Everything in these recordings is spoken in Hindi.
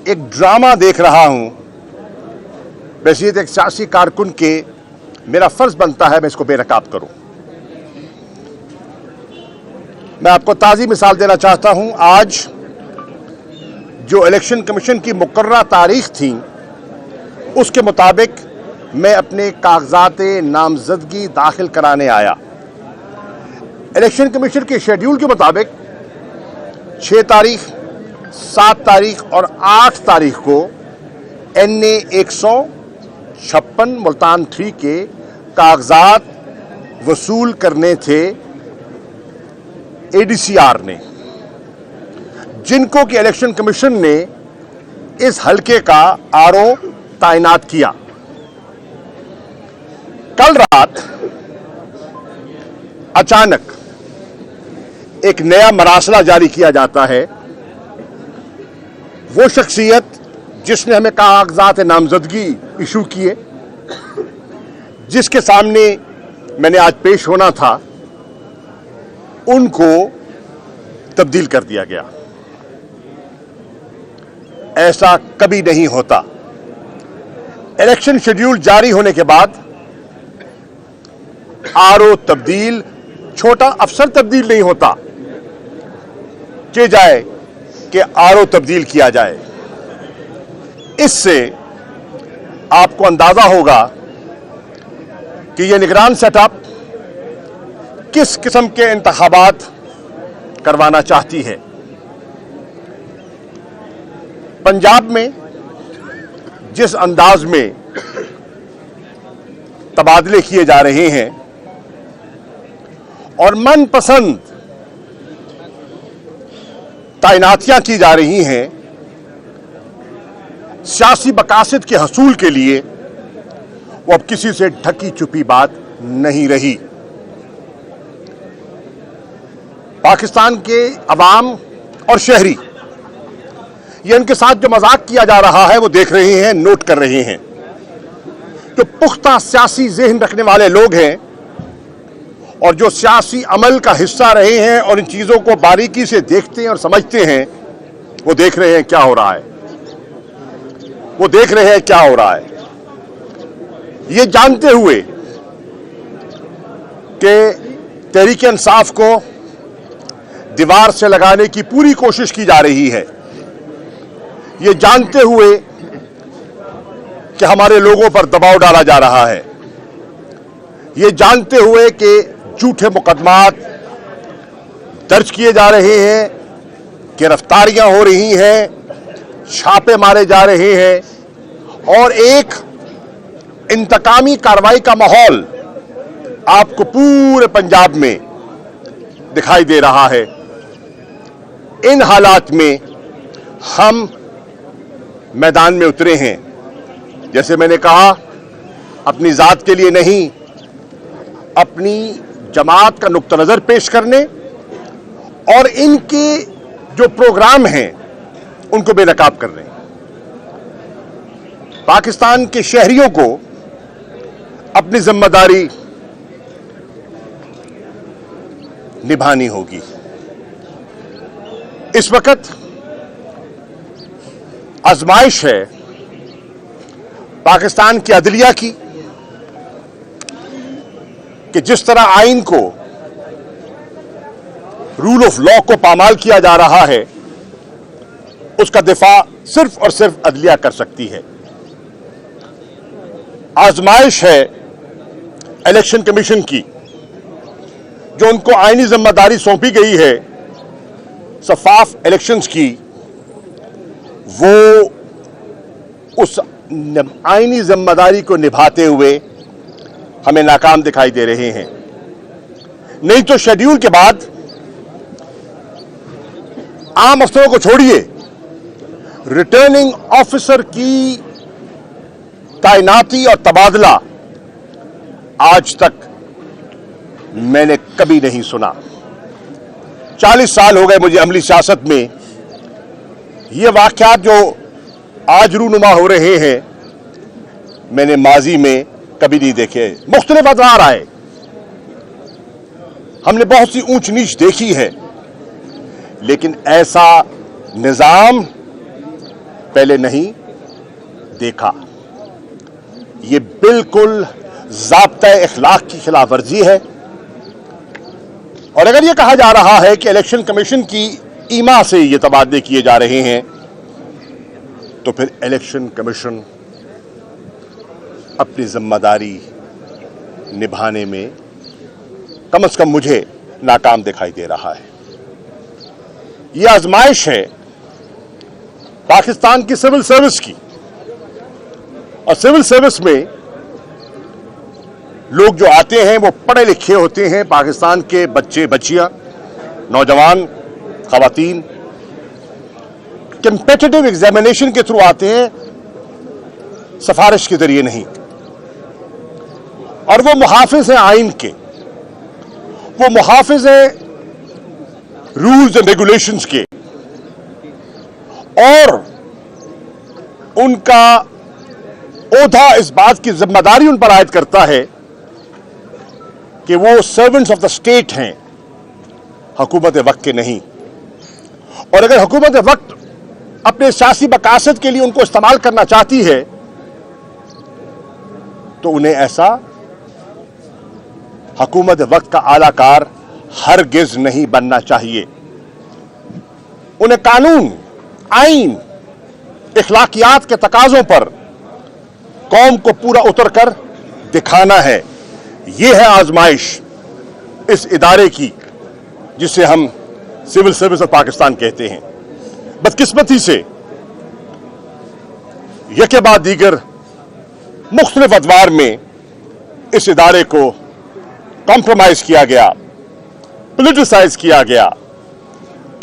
एक ड्रामा देख रहा हूं। बहैसियत एक सियासी कारकुन के मेरा फर्ज बनता है मैं इसको बेनकाब करूं। मैं आपको ताज़ी मिसाल देना चाहता हूं। आज जो इलेक्शन कमीशन की मुकर्ररा तारीख थी उसके मुताबिक मैं अपने कागजात नामजदगी दाखिल कराने आया। इलेक्शन कमीशन के शेड्यूल के मुताबिक 6 तारीख, 7 तारीख और 8 तारीख को NA 156 मुल्तान 3 के कागजात वसूल करने थे ADCR ने, जिनको कि इलेक्शन कमीशन ने इस हलके का RO तैनात किया। कल रात अचानक एक नया मरासला जारी किया जाता है। वो शख्सियत जिसने हमें कागजात नामजदगी इशू किए, जिसके सामने मैंने आज पेश होना था, उनको तब्दील कर दिया गया। ऐसा कभी नहीं होता। इलेक्शन शेड्यूल जारी होने के बाद RO तब्दील, छोटा अफसर तब्दील नहीं होता कि जाए कि RO तब्दील किया जाए। इससे आपको अंदाजा होगा कि यह निगरान सेटअप किस किस्म के इंतखाबात करवाना चाहती है। पंजाब में जिस अंदाज में तबादले किए जा रहे हैं और मनपसंद तैनातियां की जा रही हैं, सियासी मकासद के हसूल के लिए, वो अब किसी से ढकी छुपी बात नहीं रही। पाकिस्तान के अवाम और शहरी ये इनके साथ जो मजाक किया जा रहा है वो देख रहे हैं, नोट कर रहे हैं। जो पुख्ता सियासी ज़हन रखने वाले लोग हैं और जो सियासी अमल का हिस्सा रहे हैं और इन चीज़ों को बारीकी से देखते हैं और समझते हैं, वो देख रहे हैं क्या हो रहा है। वो देख रहे हैं क्या हो रहा है, ये जानते हुए कि तहरीक इंसाफ को दीवार से लगाने की पूरी कोशिश की जा रही है, ये जानते हुए कि हमारे लोगों पर दबाव डाला जा रहा है, ये जानते हुए कि झूठे मुकदमात दर्ज किए जा रहे हैं, गिरफ्तारियां हो रही हैं, छापे मारे जा रहे हैं और एक इंतकामी कार्रवाई का माहौल आपको पूरे पंजाब में दिखाई दे रहा है। इन हालात में हम मैदान में उतरे हैं, जैसे मैंने कहा, अपनी जात के लिए नहीं, अपनी जमात का नुक्ता नजर पेश करने और इनके जो प्रोग्राम हैं उनको बेनकाब करने। पाकिस्तान के शहरियों को अपनी जिम्मेदारी निभानी होगी। इस वक्त आजमाइश है पाकिस्तान की अदलिया की कि जिस तरह आइन को, रूल ऑफ लॉ को पामाल किया जा रहा है, उसका दिफा सिर्फ और सिर्फ अदलिया कर सकती है। आजमाइश है इलेक्शन कमीशन की, जो उनको आईनी जिम्मेदारी सौंपी गई है शफाफ इलेक्शंस की, वो उस आईनी जिम्मेदारी को निभाते हुए हमें नाकाम दिखाई दे रहे हैं। नहीं तो शेड्यूल के बाद आम अफसरों को छोड़िए, रिटर्निंग ऑफिसर की तैनाती और तबादला आज तक मैंने कभी नहीं सुना। 40 साल हो गए मुझे अमली सियासत में। ये वाक़यात जो आज रूनुमा हो रहे हैं, मैंने माजी में कभी नहीं देखे। मुख्तलिफ अदवार आए, हमने बहुत सी ऊंच नीच देखी है, लेकिन ऐसा निज़ाम पहले नहीं देखा। ये बिल्कुल ज़ाब्ता इखलाक की खिलाफ वर्जी है। और अगर ये कहा जा रहा है कि इलेक्शन कमीशन की ईमा से ये तबादले किए जा रहे हैं, तो फिर इलेक्शन कमीशन अपनी जिम्मेदारी निभाने में कम से कम मुझे नाकाम दिखाई दे रहा है। यह आजमाइश है पाकिस्तान की सिविल सर्विस की, और सिविल सर्विस में लोग जो आते हैं वो पढ़े लिखे होते हैं। पाकिस्तान के बच्चे बच्चियां, नौजवान, खवातीन कंपेटिटिव एग्जामिनेशन के थ्रू आते हैं, सिफारिश के जरिए नहीं। और वो मुहाफिज हैं आइन के, वो मुहाफिज हैं रूल्स एंड रेगुलेशंस के, और उनका ओहदा इस बात की जिम्मेदारी उन पर आयद करता है कि वो सर्वेंट्स ऑफ द स्टेट हैं, हुकूमत वक्त के नहीं। और अगर हुकूमत वक्त अपने सियासी मकासद के लिए उनको इस्तेमाल करना चाहती है, तो उन्हें ऐसा हुकूमत वक्त का आलाकार हरगिज नहीं बनना चाहिए। उन्हें कानून, आइन, इखलाकियात के तकाजों पर कौम को पूरा उतर कर दिखाना है। यह है आजमाइश इस इदारे की जिसे हम सिविल सर्विस ऑफ पाकिस्तान कहते हैं। बदकिस्मती से यके बाद दीगर मुख्तलिफ अदवार में इस इदारे को कॉम्प्रोमाइज किया गया, पॉलिटिसाइज किया गया।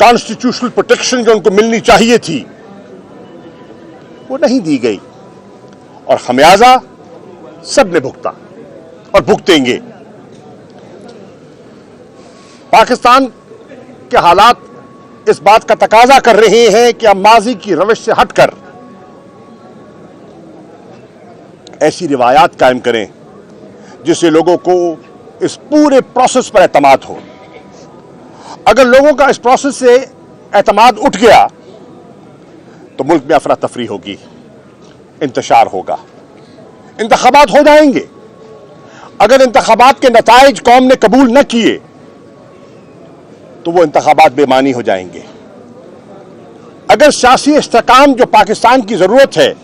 कॉन्स्टिट्यूशनल प्रोटेक्शन जो उनको मिलनी चाहिए थी वो नहीं दी गई, और खमियाजा सब ने भुगता और भुगतेंगे। पाकिस्तान के हालात इस बात का तकाजा कर रहे हैं कि हम माजी की रविश से हटकर ऐसी रिवायात कायम करें जिससे लोगों को इस पूरे प्रोसेस पर एतमाद हो। अगर लोगों का इस प्रोसेस से एतमाद उठ गया तो मुल्क में अफरा तफरी होगी, इंतशार होगा, इंतखाबात हो जाएंगे। अगर इंतखाबात के नताइज कौम ने कबूल न किए तो वो इंतखाबात बेमानी हो जाएंगे। अगर सियासी इस्तेकाम जो पाकिस्तान की जरूरत है,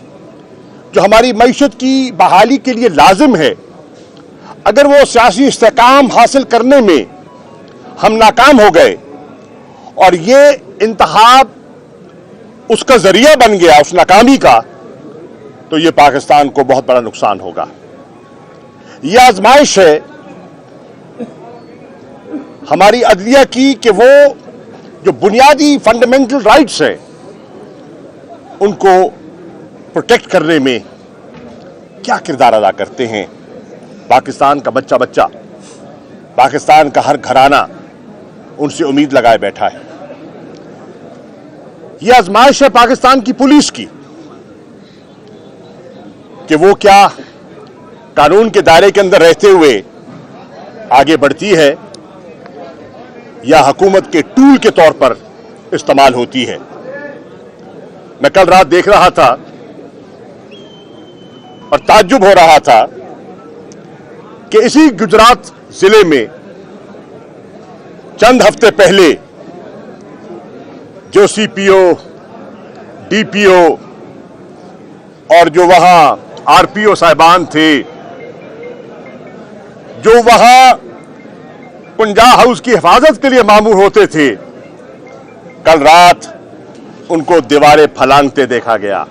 जो हमारी मईशत की बहाली के लिए लाजिम है, अगर वो सियासी इस्तेकाम हासिल करने में हम नाकाम हो गए और ये इंतखाब उसका जरिया बन गया उस नाकामी का, तो ये पाकिस्तान को बहुत बड़ा नुकसान होगा। यह आजमाइश है हमारी अदलिया की कि वो जो बुनियादी फंडामेंटल राइट्स हैं उनको प्रोटेक्ट करने में क्या किरदार अदा करते हैं। पाकिस्तान का बच्चा बच्चा, पाकिस्तान का हर घराना उनसे उम्मीद लगाए बैठा है। यह आजमाइश है पाकिस्तान की पुलिस की कि वो क्या कानून के दायरे के अंदर रहते हुए आगे बढ़ती है या हुकूमत के टूल के तौर पर इस्तेमाल होती है। मैं कल रात देख रहा था और ताज्जुब हो रहा था कि इसी गुजरात जिले में चंद हफ्ते पहले जो सीपीओ, डीपीओ और जो वहां आरपीओ साहिबान थे, जो वहां कुंजा हाउस की हिफाजत के लिए मामूर होते थे, कल रात उनको दीवारें फलांगते देखा गया।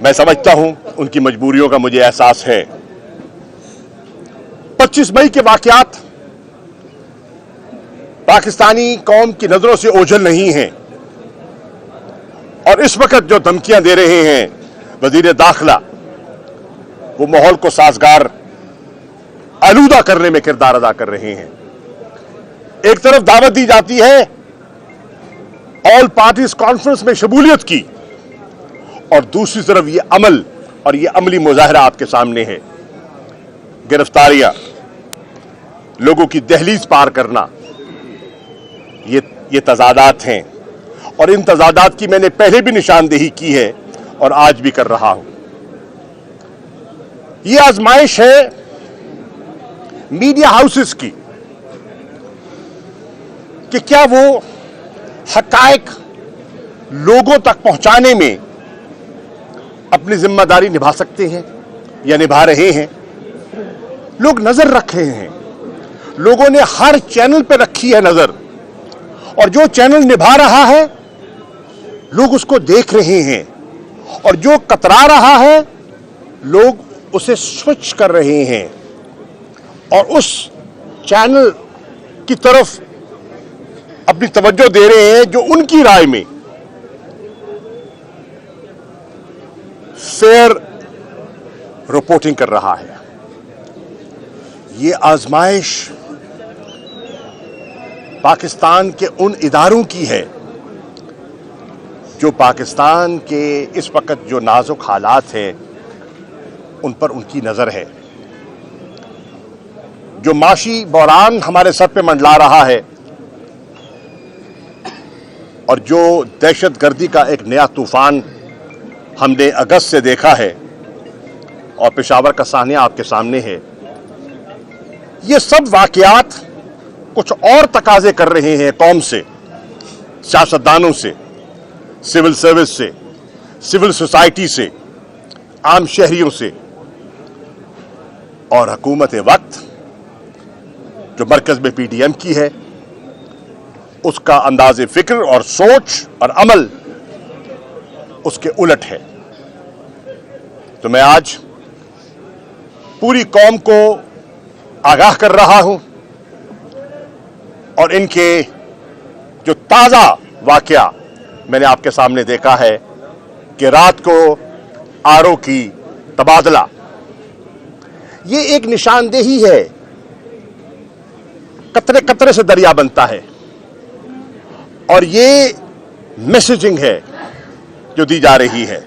मैं समझता हूं उनकी मजबूरियों का मुझे एहसास है। 25 मई के वाकयात पाकिस्तानी कौम की नजरों से ओझल नहीं हैं, और इस वक्त जो धमकियां दे रहे हैं वजीर दाखिला, वो माहौल को साजगार आलूदा करने में किरदार अदा कर रहे हैं। एक तरफ दावत दी जाती है ऑल पार्टीज कॉन्फ्रेंस में शमूलियत की, और दूसरी तरफ ये अमल और ये अमली मुजाहरा आपके सामने है। गिरफ्तारियां, लोगों की दहलीज पार करना, ये तजादात हैं और इन तजादात की मैंने पहले भी निशानदेही की है और आज भी कर रहा हूं। ये आजमाइश है मीडिया हाउसेस की कि क्या वो हकायक लोगों तक पहुंचाने में अपनी जिम्मेदारी निभा सकते हैं या निभा रहे हैं। लोग नजर रख रहे हैं, लोगों ने हर चैनल पर रखी है नजर, और जो चैनल निभा रहा है लोग उसको देख रहे हैं, और जो कतरा रहा है लोग उसे स्विच कर रहे हैं और उस चैनल की तरफ अपनी तवज्जो दे रहे हैं जो उनकी राय में फेयर रिपोर्टिंग कर रहा है। ये आजमाइश पाकिस्तान के उन इदारों की है जो पाकिस्तान के इस वक्त जो नाजुक हालात हैं उन पर उनकी नजर है। जो माशी बहरान हमारे सर पे मंडला रहा है और जो दहशतगर्दी का एक नया तूफान हमने अगस्त से देखा है और पेशावर का सानिया आपके सामने है, ये सब वाकयात कुछ और तकाजे कर रहे हैं कौम से, सियासतदानों से, सिविल सर्विस से, सिविल सोसाइटी से, आम शहरियों से, और हुकूमत वक्त जो मरकज में पीडीएम की है उसका अंदाज़े फिक्र और सोच और अमल उसके उलट है। तो मैं आज पूरी कौम को आगाह कर रहा हूं और इनके जो ताज़ा वाकया मैंने आपके सामने देखा है कि रात को आरओ की तबादला, ये एक निशानदेही है। कतरे कतरे से दरिया बनता है और ये मैसेजिंग है जो दी जा रही है।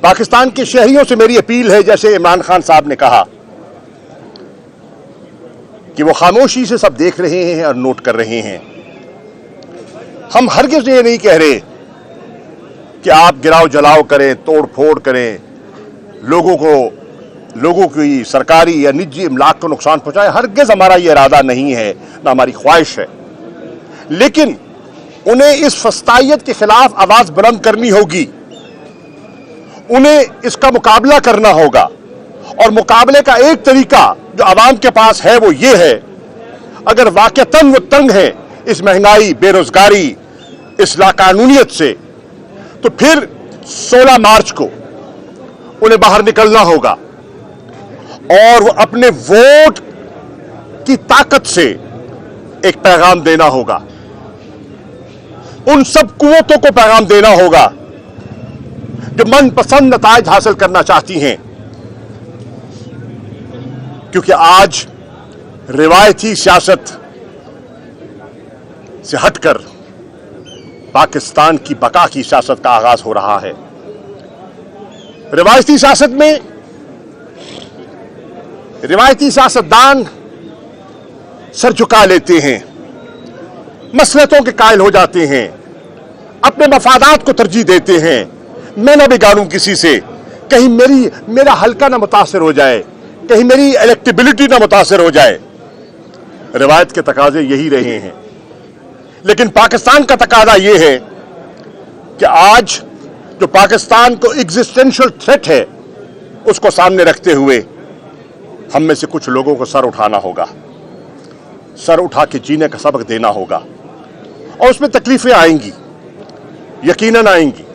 पाकिस्तान के शहरियों से मेरी अपील है, जैसे इमरान खान साहब ने कहा कि वो खामोशी से सब देख रहे हैं और नोट कर रहे हैं। हम हरगिज़ ये नहीं कह रहे कि आप गिराव जलाओ करें, तोड़ फोड़ करें, लोगों की सरकारी या निजी इमलाक को नुकसान पहुंचाए। हरगिज़ हमारा ये इरादा नहीं है, ना हमारी ख्वाहिश है। लेकिन उन्हें इस फस्तायत के खिलाफ आवाज बुलंद करनी होगी, उन्हें इसका मुकाबला करना होगा। और मुकाबले का एक तरीका जो आवाम के पास है वो ये है, अगर वाकईतन वो तंग है इस महंगाई, बेरोजगारी, इस लाकानूनियत से, तो फिर 16 मार्च को उन्हें बाहर निकलना होगा और वो अपने वोट की ताकत से एक पैगाम देना होगा। उन सब कुव्वतों को पैगाम देना होगा जो मनपसंद नताइज हासिल करना चाहती हैं, क्योंकि आज रिवायती सियासत से हटकर पाकिस्तान की बका की सियासत का आगाज हो रहा है। रिवायती सियासत में रिवायती सियासतदान सर झुका लेते हैं, मसलहतों के कायल हो जाते हैं, अपने मफादात को तरजीह देते हैं। मैं ना बिगाड़ूं किसी से, कहीं मेरा हल्का ना मुतासर हो जाए, कहीं मेरी इलेक्टेबिलिटी ना मुतासर हो जाए। रिवायत के तकाजे यही रहे हैं। लेकिन पाकिस्तान का तकाजा यह है कि आज जो पाकिस्तान को एग्जिस्टेंशियल थ्रेट है उसको सामने रखते हुए हम में से कुछ लोगों को सर उठाना होगा, सर उठा के जीने का सबक देना होगा। और उसमें तकलीफें आएंगी, यकीनन आएंगी,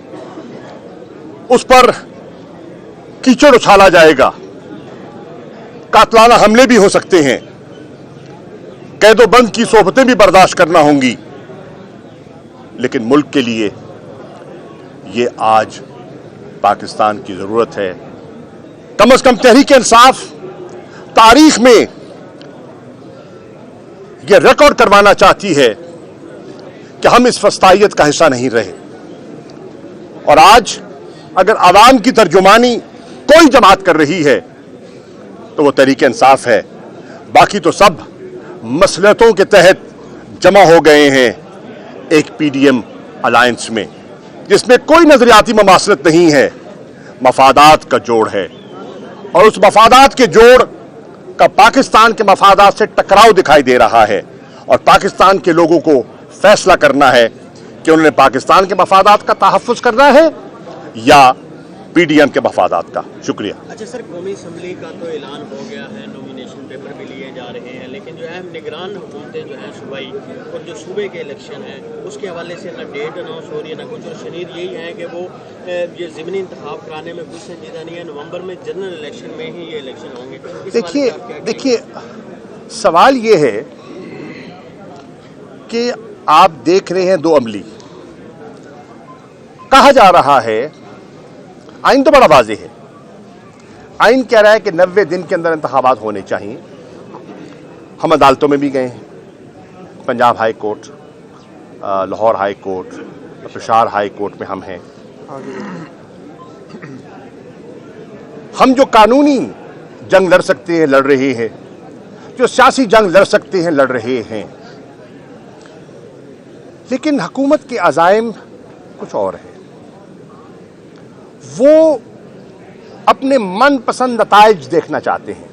उस पर कीचड़ उछाला जाएगा, कातलाना हमले भी हो सकते हैं, कैदोबंद की सोबतें भी बर्दाश्त करना होंगी। लेकिन मुल्क के लिए ये आज पाकिस्तान की जरूरत है। कम से कम तहरीक इंसाफ तारीख में यह रिकॉर्ड करवाना चाहती है कि हम इस फस्तायत का हिस्सा नहीं रहे। और आज अगर आवाम की तर्जुमानी कोई जमात कर रही है तो वो तहरीक इंसाफ है। बाकी तो सब मसलहतों के तहत जमा हो गए हैं एक पीडीएम अलायंस में, जिसमें कोई नजरियाती ममासलत नहीं है, मफादात का जोड़ है। और उस मफादात के जोड़ का पाकिस्तान के मफादात से टकराव दिखाई दे रहा है, और पाकिस्तान के लोगों को फैसला करना है कि उन्होंने पाकिस्तान के मफादात का तहफ़्फ़ुज़ करना है या पीडीएम के मफादात का। शुक्रिया। अच्छा सर, कौमी असम्बली का तो ऐलान हो गया है, नॉमिनेशन पेपर भी लिए जा रहे हैं, लेकिन जो है निगरान हुकूमतें जो हैं सूबाई और जो सूबे के इलेक्शन हैं उसके हवाले से ना डेट अनाउंस हो रही है ना कुछ, और शनीद यही है कि वो ये ज़िमनी इंतखाब कराने में कुछ संजीदा नहीं है। नवंबर में जनरल इलेक्शन में ही ये इलेक्शन होंगे। देखिए सवाल ये है कि आप देख रहे हैं दो अमली, कहा जा रहा है, आइन तो बड़ा वाज़ेह है, आइन कह रहा है कि 90 दिन के अंदर इंतखाबात होने चाहिए। हम अदालतों में भी गए हैं, Punjab high court, Lahore high court, Peshawar high court में हम हैं। हम जो कानूनी जंग लड़ सकते हैं लड़ रहे हैं, जो सियासी जंग लड़ सकते हैं लड़ रहे हैं, लेकिन हुकूमत के अज़ाइम कुछ और है। वो अपने मनपसंद नताइज देखना चाहते हैं।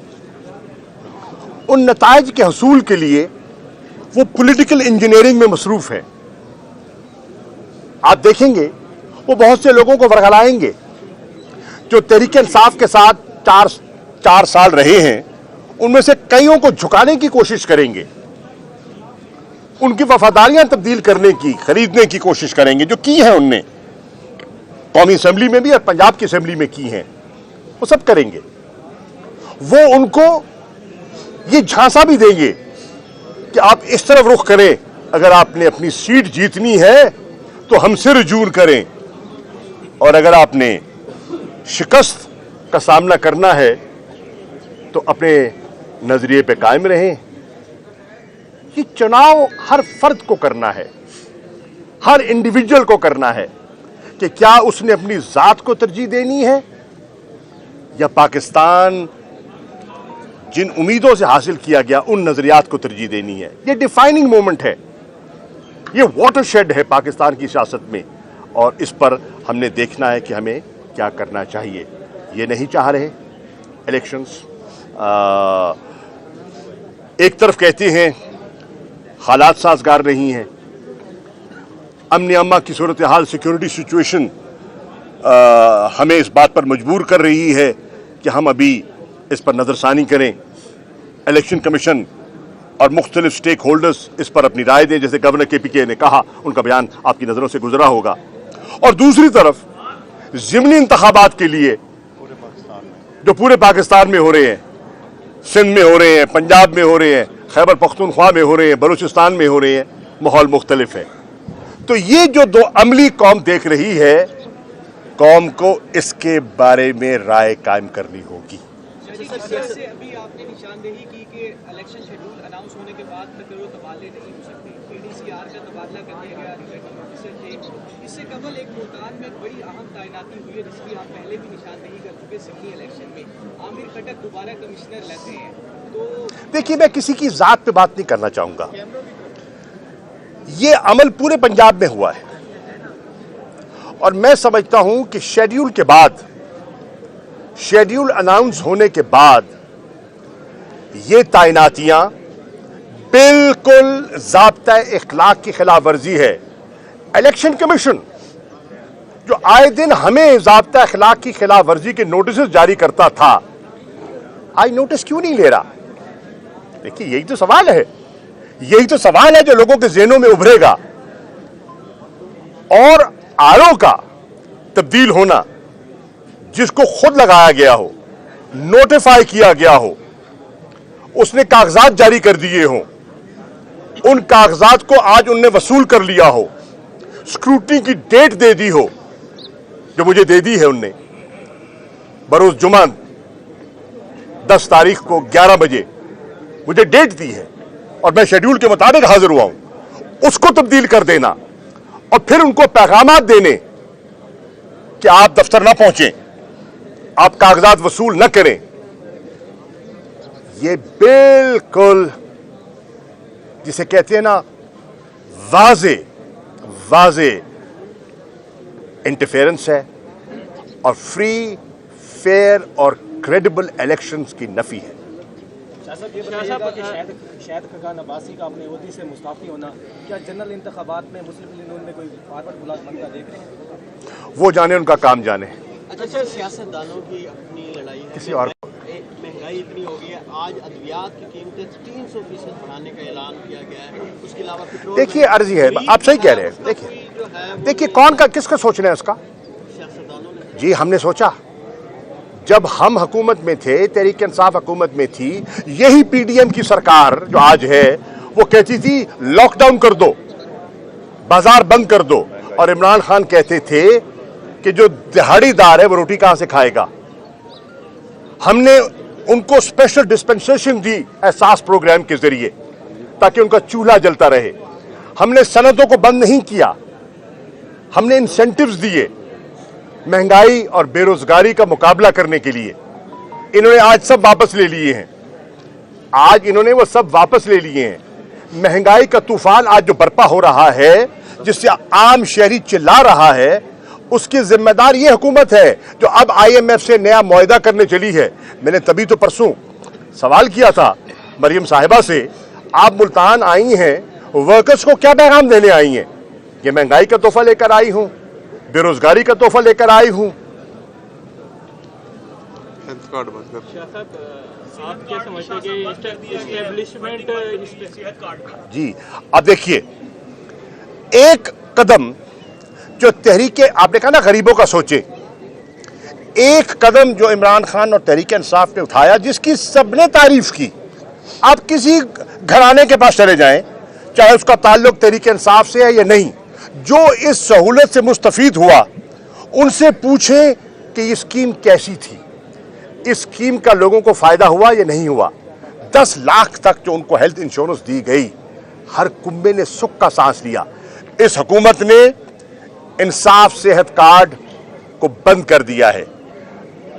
उन नताइज के हसूल के लिए वो पॉलिटिकल इंजीनियरिंग में मसरूफ है। आप देखेंगे वो बहुत से लोगों को वर्गलाएंगे जो तहरीक इंसाफ के साथ चार साल रहे हैं, उनमें से कईयों को झुकाने की कोशिश करेंगे, उनकी वफादारियां तब्दील करने की, खरीदने की कोशिश करेंगे, जो की है उनने कौमी असम्बली में भी और पंजाब की असम्बली में की हैं, वो सब करेंगे। वो उनको ये झांसा भी देंगे कि आप इस तरफ रुख करें, अगर आपने अपनी सीट जीतनी है तो हमसे रुजून करें, और अगर आपने शिकस्त का सामना करना है तो अपने नजरिए पे कायम रहें। ये चुनाव हर फर्द को करना है, हर इंडिविजुअल को करना है कि क्या उसने अपनी जात को तरजीह देनी है या पाकिस्तान जिन उम्मीदों से हासिल किया गया उन नजरियात को तरजीह देनी है। ये डिफाइनिंग मोमेंट है, ये वाटरशेड है पाकिस्तान की सियासत में, और इस पर हमने देखना है कि हमें क्या करना चाहिए। ये नहीं चाह रहे इलेक्शंस। एक तरफ कहते हैं हालात साजगार नहीं हैं, अमन अम्मा की सूरत हाल, सिक्योरिटी सिचुएशन हमें इस बात पर मजबूर कर रही है कि हम अभी इस पर नज़रसानी करें। इलेक्शन कमीशन और मुख्तलिफ स्टेक होल्डर्स इस पर अपनी राय दें, जैसे गवर्नर KPK ने कहा, उनका बयान आपकी नज़रों से गुजरा होगा। और दूसरी तरफ ज़िमनी इंतखाबात के लिए जो पूरे पाकिस्तान में हो रहे हैं, सिंध में हो रहे हैं, पंजाब में हो रहे हैं, खैबर पख्तूनख्वा में हो रहे हैं, बलूचिस्तान में हो रहे हैं, माहौल मुख्तलिफ है। तो ये जो दो अमली कौम देख रही है, कौम को इसके बारे में राय कायम करनी होगी। अभी आपने निशानदेही की कि इलेक्शन शेड्यूल अनाउंस होने के बाद तक वो तबादले नहीं हो सकते। PDCR का तबादला कर दिया गया, रिटर्निंग ऑफिसर थे। इससे कबल एक मुल्तान में बड़ी अहम तैनाती हुई है, जिसकी आप पहले भी निशानदेही कर चुके सिडनी इलेक्शन में। आमिर खटक दोबारा कमिश्नर लेते हैं। तो देखिए, मैं किसी की जात पे बात नहीं करना चाहूंगा। ये अमल पूरे पंजाब में हुआ है, और मैं समझता हूं कि शेड्यूल के बाद, शेड्यूल अनाउंस होने के बाद ये तैनातियां बिल्कुल ज़ाब्ता इखलाक की खिलाफ वर्जी है। इलेक्शन कमीशन जो आए दिन हमें ज़ाब्ता इखलाक की खिलाफ वर्जी के नोटिस जारी करता था, आज नोटिस क्यों नहीं ले रहा? देखिए, यही तो सवाल है, यही तो सवाल है जो लोगों के ज़हनों में उभरेगा। और आरओ का तब्दील होना, जिसको खुद लगाया गया हो, नोटिफाई किया गया हो, उसने कागजात जारी कर दिए हों, उन कागजात को आज उनने वसूल कर लिया हो, स्क्रूटनी की डेट दे दी हो, जो मुझे दे दी है उनने, बरोज जुमा 10 तारीख को 11 बजे मुझे डेट दी है, और मैं शेड्यूल के मुताबिक हाजिर हुआ हूं। उसको तब्दील कर देना और फिर उनको पैगामात देने कि आप दफ्तर ना पहुंचें, आप कागजात वसूल न करें, ये बिल्कुल जिसे कहते हैं ना वाजे इंटरफेरेंस है और फ्री, फेयर और क्रेडिबल इलेक्शंस की नफी है। शायद ये बताइएगा कि शायद खगान अब्बासी का अपने ओहदे से मुस्ताफी होना क्या जनरल इंतखाबात में मुस्लिम लीग नून में कोई फॉरवर्ड बुलंदा देख रहे हैं? वो जाने, उनका काम जाने। अच्छा, सियासतदानों की अपनी लड़ाई है। किसी और महंगाई इतनी हो गई है, आज अद्वियात की कीमतें 300% बढ़ाने का ऐलान किया गया है। उसके अलावा पेट्रोल, देखिए अर्जी है, आप सही कह रहे हैं। देखिए कौन का किसका सोचना है उसका? सियासतदानों ने। जी हमने सोचा, जब हम हुकूमत में थे, तहरीक इंसाफ हुकूमत में थी, यही पीडीएम की सरकार जो आज है वो कहती थी लॉकडाउन कर दो, बाजार बंद कर दो, और इमरान खान कहते थे कि जो दिहाड़ीदार है वो रोटी कहां से खाएगा। हमने उनको स्पेशल डिस्पेंसेशन दी एहसास प्रोग्राम के जरिए ताकि उनका चूल्हा जलता रहे। हमने सनतों को बंद नहीं किया, हमने इंसेंटिव्स दिए महंगाई और बेरोजगारी का मुकाबला करने के लिए। इन्होंने आज सब वापस ले लिए हैं, आज इन्होंने वो सब वापस ले लिए हैं। महंगाई का तूफान आज जो बर्पा हो रहा है, जिससे आम शहरी चिल्ला रहा है, उसकी जिम्मेदार ये हुकूमत है जो अब IMF से नया मुआहदा करने चली है। मैंने तभी तो परसों सवाल किया था मरियम साहिबा से, आप मुल्तान आई हैं, वर्कर्स को क्या पैगाम देने आई हैं? कि महंगाई का तोहफा लेकर आई हूं, बेरोजगारी का तोहफा लेकर आई हूं। आप क्या समझते हैं कि एस्टेब्लिशमेंट जी अब देखिए, एक कदम जो तहरीक, आपने कहा ना गरीबों का सोचे, एक कदम जो इमरान खान और तहरीक इंसाफ ने उठाया जिसकी सबने तारीफ की। आप किसी घराने के पास चले जाएं, चाहे उसका ताल्लुक तहरीक इंसाफ से है या नहीं, जो इस सहूलत से मुस्तफीद हुआ, उनसे पूछें कि ये स्कीम कैसी थी, इस स्कीम का लोगों को फायदा हुआ या नहीं हुआ। 10 लाख तक जो उनको हेल्थ इंश्योरेंस दी गई, हर कुंबे ने सुख का सांस लिया। इस हुकूमत ने इंसाफ सेहत कार्ड को बंद कर दिया है।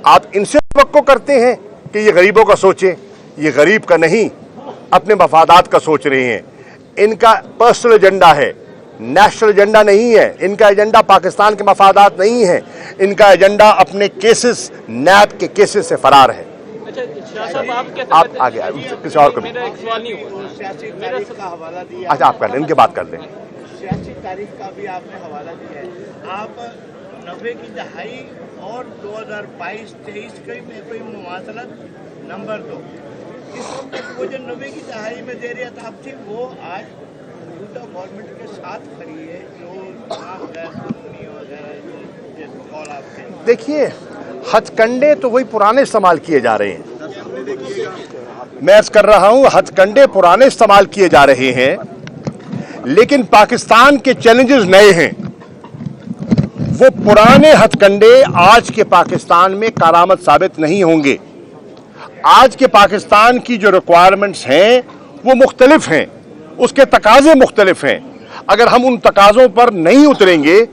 आप इनसे तवक्को करते हैं कि ये गरीबों का सोचें, ये गरीब का नहीं, अपने मफादात का सोच रहे हैं। इनका पर्सनल एजेंडा है, नेशनल एजेंडा नहीं है। इनका एजेंडा पाकिस्तान के मफादात नहीं है, इनका एजेंडा अपने केसेस, नैब के केसेस से फरार है। अच्छा शाह साहब, आप क्या आप आगे आए, किसी और को भी। मेरा एक सवाल नहीं हुआ। सियासी तारीख का हवाला दिया, अच्छा आप कर लें, इनके बात कर लें। सियासी तारीख का भी आपने हवाला दिया है। आप 90 की दहाई और 2022-23 में कोई मुमासलत नंबर 2, इस वक्त वो जो 90 की दहाई में दे रहा था थी, वो आज मौजूदा गवर्नमेंट के साथ खड़ी है, जो देखिए हथकंडे तो वही पुराने इस्तेमाल किए जा रहे हैं। मैं अर्ज कर रहा हूं, हथकंडे पुराने इस्तेमाल किए जा रहे हैं, लेकिन पाकिस्तान के चैलेंजेस नए हैं। वो पुराने हथकंडे आज के पाकिस्तान में कारामद साबित नहीं होंगे। आज के पाकिस्तान की जो रिक्वायरमेंट्स हैं वो मुख्तलिफ हैं, उसके तकाजे मुख्तलिफ हैं। अगर हम उन तकाजों पर नहीं उतरेंगे,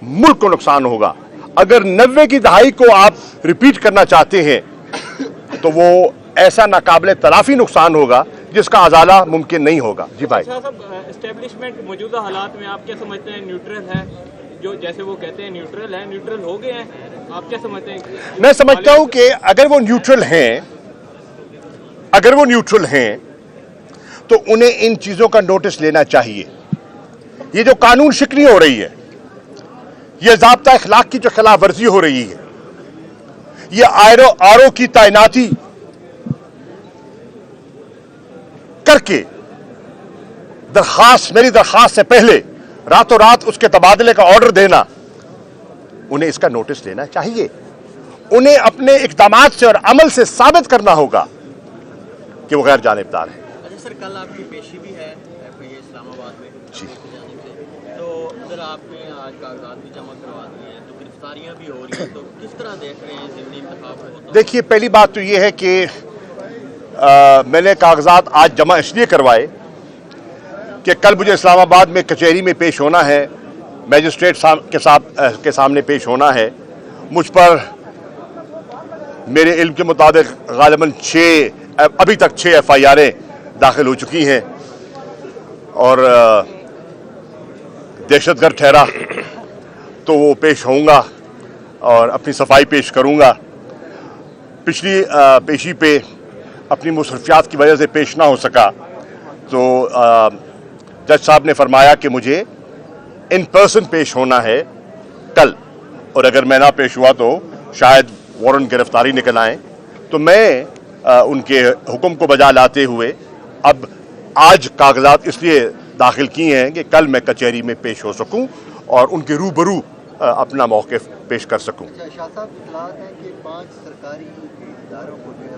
मुल्क को नुकसान होगा। अगर 90 की दहाई को आप रिपीट करना चाहते हैं तो वो ऐसा नाकाबिले तलाफी नुकसान होगा जिसका अजाला मुमकिन नहीं होगा। जी भाई साहब, एस्टेब्लिशमेंट मौजूदा हालात में आप क्या समझते हैं, न्यूट्रल है? जो जैसे वो कहते हैं न्यूट्रल है, न्यूट्रल हो गए हैं, आप क्या समझते हैं? मैं समझता हूं कि अगर वो न्यूट्रल हैं, तो उन्हें इन चीजों का नोटिस लेना चाहिए। ये जो कानून शिकनी हो रही है, ये ज़ाब्ता इखलाक की जो खिलाफ वर्जी हो रही है, ये आरओ की तैनाती करके मेरी दरखास्त से पहले रातों रात उसके तबादले का ऑर्डर देना, उन्हें इसका नोटिस लेना चाहिए। उन्हें अपने इक़दामात से और अमल से साबित करना होगा कि वो गैर जानिबदार है। अच्छा सर, कल आपकी पेशी भी है FIA इस्लामाबाद में जी। तो उधर आपने आज कागजात भी जमा करवा दिए हैं, तो गिरफ्तारियां भी हो रही हैं, तो किस तरह देख रहे हैं ज़िमनी इंतखाब को? देखिए, पहली बात तो ये है कि मैंने कागजात आज जमा इसलिए करवाए कि कल मुझे इस्लामाबाद में कचहरी में पेश होना है, मैजिस्ट्रेट के सामने पेश होना है। मुझ पर मेरे इल्म के मुताबिक गालिबन अभी तक 6 FIR दाखिल हो चुकी हैं और दहशतगर्द ठहरा तो वो पेश होऊंगा और अपनी सफाई पेश करूंगा। पिछली पेशी पे अपनी मुसरफियात की वजह से पेश ना हो सका तो जज साहब ने फरमाया कि मुझे इन पर्सन पेश होना है कल, और अगर मैं ना पेश हुआ तो शायद वारंट गिरफ्तारी निकल आए। तो मैं उनके हुक्म को बजा लाते हुए अब आज कागजात इसलिए दाखिल किए हैं कि कल मैं कचहरी में पेश हो सकूं और उनके रूबरू अपना मौक़िफ़ पेश कर सकूं। शाह साहब, इत्तलात है कि 5 सरकारी इदारों को जो है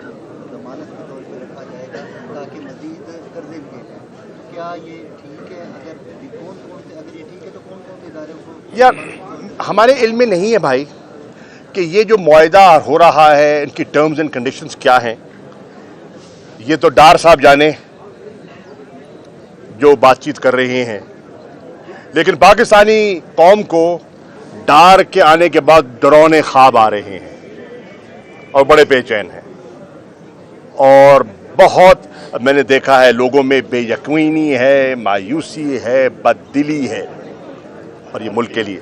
जमानत के तौर पर रखा जाएगा ताकि मज़ीद कर्जे लिए जाएँ। क्या ये ठीक है? अगर ये ठीक है तो कौन कौन से इदारों को? यार हमारे इल्म में नहीं है भाई कि ये जो मुआहदा हो रहा है इनकी टर्म्स एंड कंडीशंस क्या हैं। ये तो डार साहब जाने जो बातचीत कर रहे हैं, लेकिन पाकिस्तानी कौम को डार के आने के बाद डरौने ख्वाब आ रहे हैं और बड़े बेचैन हैं, और बहुत मैंने देखा है लोगों में बेयकीनी है, मायूसी है, बददिली है, और ये मुल्क के लिए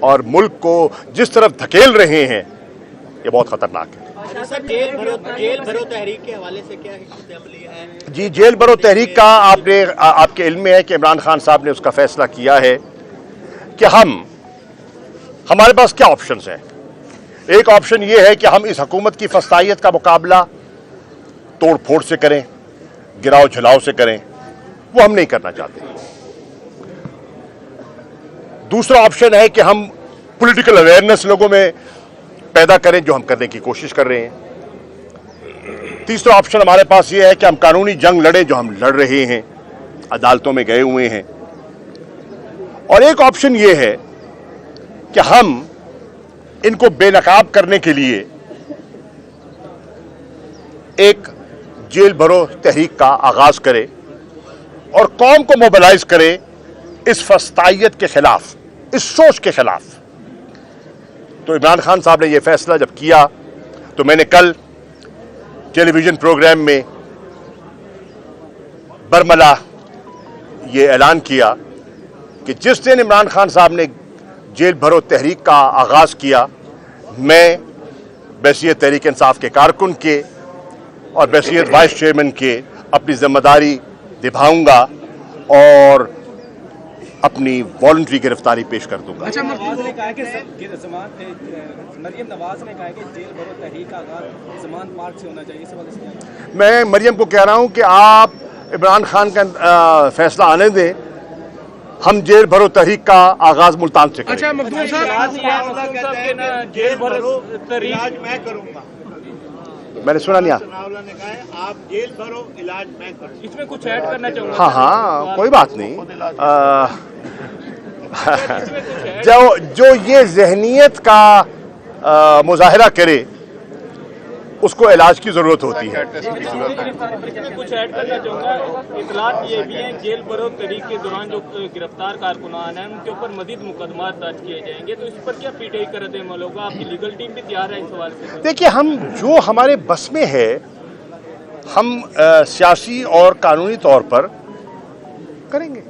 और मुल्क को जिस तरफ धकेल रहे हैं ये बहुत खतरनाक है। जेल भरो तहरीक के हवाले से क्या हिकमत अमली है? जी, जेल भरो तहरीक का आपके इल्म में है कि इमरान खान साहब ने उसका फैसला किया है कि हमारे पास क्या ऑप्शंस हैं। एक ऑप्शन ये है कि हम इस हुकूमत की फस्तायत का मुकाबला तोड़ फोड़ से करें, गिराव झिलाव से करें, वो हम नहीं करना चाहते। दूसरा ऑप्शन है कि हम पॉलिटिकल अवेयरनेस लोगों में पैदा करें, जो हम करने की कोशिश कर रहे हैं। तीसरा ऑप्शन हमारे पास ये है कि हम कानूनी जंग लड़ें, जो हम लड़ रहे हैं, अदालतों में गए हुए हैं। और एक ऑप्शन ये है कि हम इनको बेनकाब करने के लिए एक जेल भरो तहरीक का आगाज करें और कौम को मोबिलाइज करें इस फस्तायत के खिलाफ, इस सोच के खिलाफ। तो इमरान खान साहब ने यह फैसला जब किया तो मैंने कल टेलीविजन प्रोग्राम में बरमला ये ऐलान किया कि जिस दिन इमरान खान साहब ने जेल भरो तहरीक का आगाज़ किया, मैं बैसियत तहरीक इंसाफ के कारकुन के और बैसियत वाइस चेयरमैन के अपनी जिम्मेदारी निभाऊंगा और अपनी वॉलंटरी गिरफ्तारी पेश कर दूंगा। अच्छा, नवाज ने कहा कि मरियम नवाज ने कहा कि जेल भरो तहरीक का आगाज जमानत पार्क से होना चाहिए, इस हवाले से मैं मरियम को कह रहा हूं कि आप इमरान खान का फैसला आने दें, हम जेल भरो तहरीक का आगाज मुल्तान से करें। अच्छा, मखदूम साहब जेल भरो तहरीक मैं करूंगा, मैंने सुना नहीं। ने कहा है आप जेल भरो इलाज मैं करूंगा, इसमें कुछ ऐड करना चाहूंगा। हाँ, कोई बात नहीं। जो ये जहनियत का मुजाहिरा करे उसको इलाज की जरूरत होती है। कुछ ऐड करना चाहूँगा। इतलात ये भी है जेल भरो तहरीक के दौरान जो गिरफ्तार कारकुनान हैं उनके ऊपर मजीद मुकदमा दर्ज किए जाएंगे, तो इस पर क्या पीटीआई का रद्द-ए-अमल होगा? आपकी लीगल टीम भी तैयार है इस सवाल से? देखिए, हम जो हमारे बस में है हम सियासी और कानूनी तौर पर करेंगे।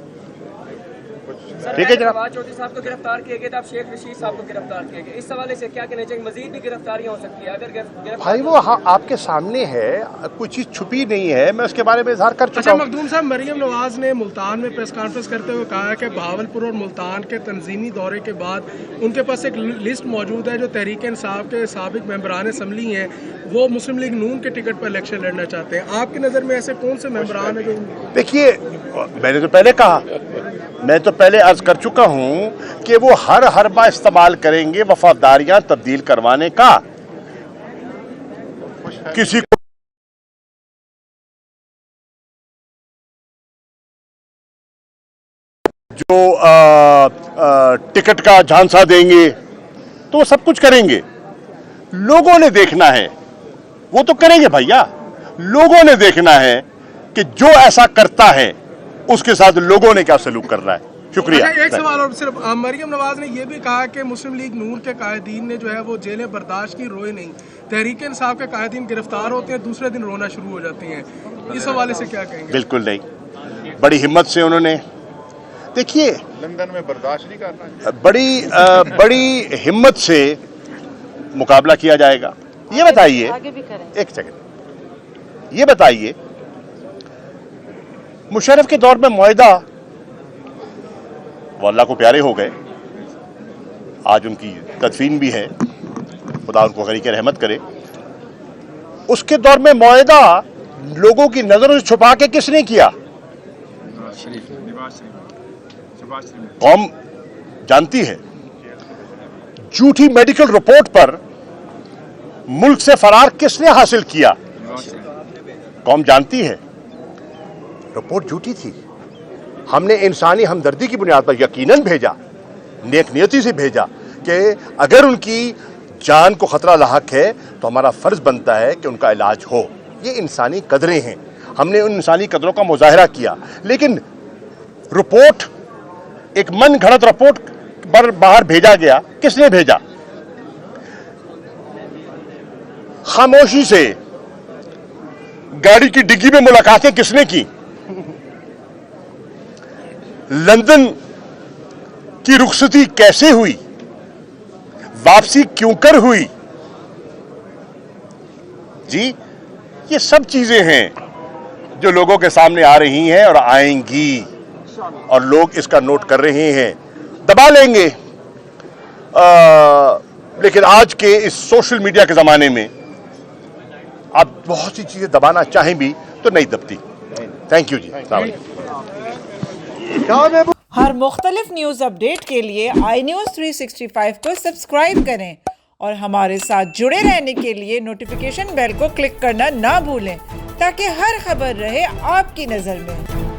ठीक है जनाब। नवाज चौधरी साहब को गिरफ्तार किए गए थे, अब शेख रशीद साहब को गिरफ्तार किए गए, इस हवाले से क्या कहना चाहिए? मजीद भी गिरफ्तारियां हो सकती है अगर भाई वो आपके सामने है, कोई चीज़ छुपी नहीं है, मैं उसके बारे में इजहार कर चुका हूँ। मखदूम साहब, मरियम नवाज ने मुल्तान में प्रेस कॉन्फ्रेंस करते हुए कहा है कि बहावलपुर और मुल्तान के तंजीमी दौरे के बाद उनके पास एक लिस्ट मौजूद है जो तहरीक इंसाफ के साबिक मेंबरान असम्बली हैं, वो मुस्लिम लीग नून के टिकट पर इलेक्शन लड़ना चाहते हैं। आपकी नज़र में ऐसे कौन से मेंबरान हैं जो? देखिए, मैंने तो पहले कहा, मैं तो पहले अर्ज कर चुका हूं कि वो हर हरबा इस्तेमाल करेंगे वफादारियां तब्दील करवाने का। किसी को जो टिकट का झांसा देंगे तो वो सब कुछ करेंगे। लोगों ने देखना है, वो तो करेंगे भैया। लोगों ने देखना है कि जो ऐसा करता है उसके साथ लोगों ने क्या सलूक कर रहा है। शुक्रिया। एक सवाल और सिर्फ, मरियम नवाज ने यह भी कहा कि मुस्लिम लीग नून के कायदीन ने जो है वो जेलें बर्दाश्त की, रोए नहीं। तहरीक इंसाफ के कायदीन गिरफ्तार होते हैं, दूसरे दिन रोना शुरू हो जाती हैं, इस हवाले से क्या कहेंगे? बिल्कुल नहीं, बड़ी हिम्मत से उन्होंने देखिए, लंदन में बर्दाश्त नहीं करना, बड़ी हिम्मत से मुकाबला किया जाएगा। ये बताइए, एक सेकंड, ये बताइए, मुशर्रफ के दौर में मुआहिदा वो अल्लाह को प्यारे हो गए, आज उनकी तदफीन भी है, खुदा उनको गरीक़ रहमत करे। उसके दौर में मुआहिदा लोगों की नजरों से छुपा के किसने किया? कौम जानती है। झूठी मेडिकल रिपोर्ट पर मुल्क से फरार किसने हासिल किया? कौम जानती है। रिपोर्ट झूठी थी, हमने इंसानी हमदर्दी की बुनियाद पर यकीनन भेजा, नेक नियति से भेजा कि अगर उनकी जान को खतरा लाहक है तो हमारा फर्ज बनता है कि उनका इलाज हो। ये इंसानी कदरें हैं, हमने उन इंसानी कदरों का मुजाहरा किया। लेकिन रिपोर्ट, एक मन घड़त रिपोर्ट पर बाहर भेजा गया, किसने भेजा? खामोशी से गाड़ी की डिग्गी में मुलाकातें किसने की? लंदन की रुखसती कैसे हुई? वापसी क्यों कर हुई? जी, ये सब चीजें हैं जो लोगों के सामने आ रही हैं और आएंगी, और लोग इसका नोट कर रहे हैं, दबा लेंगे। लेकिन आज के इस सोशल मीडिया के ज़माने में आप बहुत सी चीज़ें दबाना चाहें भी तो नहीं दबती। थैंक यू जी। हर मुख्तलिफ न्यूज़ अपडेट के लिए iNews 365 को सब्सक्राइब करें और हमारे साथ जुड़े रहने के लिए नोटिफिकेशन बेल को क्लिक करना ना भूलें ताकि हर खबर रहे आपकी नज़र में।